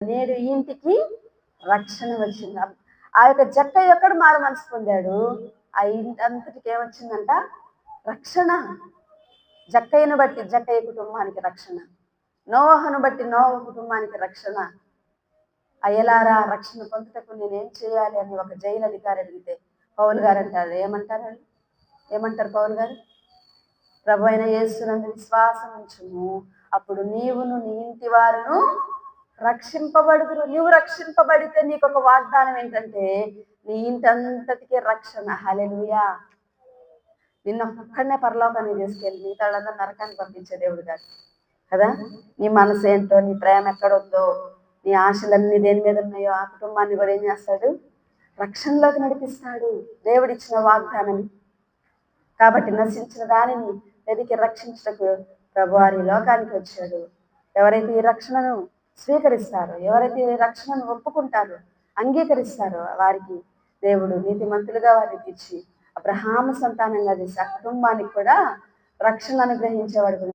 నేడు ఈ ఇంటికి రక్షణ వచ్చింది. ఆ యొక్క జక్కయ్య ఒక్కడు మారు మనసు పొందాడు, ఆ ఇంటి అంతటికి ఏమొచ్చిందంట? రక్షణ. జక్కయ్యను బట్టి జక్కయ్య కుటుంబానికి రక్షణ, నోవహును బట్టి నోవ కుటుంబానికి రక్షణ. అయ్యలారా, రక్షణ పొందుటకు నేనేం చేయాలి అని ఒక జైలు అధికారి అడిగితే పౌలు గారు అంటారు, ఏమంటారు పౌలు గారు? ప్రభు అయిన యేసునందు విశ్వాసం ఉంచుము, అప్పుడు నీవును నీ ఇంటి వారును రక్షింపబడుదురు. నీవు రక్షింపబడితే నీకు ఒక వాగ్దానం ఏంటంటే నీ ఇంటంతటికి రక్షణ. హల్లెలూయా. నిన్న ఒక్కడనే పరలోకాన్ని తీసుకెళ్ళి మిగతా వాళ్ళందరూ నరకాన్ని పంపించే దేవుడు కాదు కదా. నీ మనసు ఏంటో, నీ ప్రేమ ఎక్కడొద్దో, నీ ఆశలన్నీ దేని మీద ఉన్నాయో ఆ కుటుంబాన్ని కూడా ఏం చేస్తాడు? రక్షణలోకి నడిపిస్తాడు. దేవుడిచ్చిన వాగ్దానం. కాబట్టి నశించిన దానిని వెతికి రక్షించటకు ప్రభువారి లోకానికి వచ్చాడు. ఎవరైతే ఈ రక్షణను స్వీకరిస్తారో, ఎవరైతే ఈ రక్షణను ఒప్పుకుంటారో, అంగీకరిస్తారో వారికి దేవుడు నీతిమంతులుగా వారిని తీర్చి అబ్రహాము సంతానంగా చేసి ఆ కుటుంబానికి కూడా రక్షణ అనుగ్రహించేవాడు.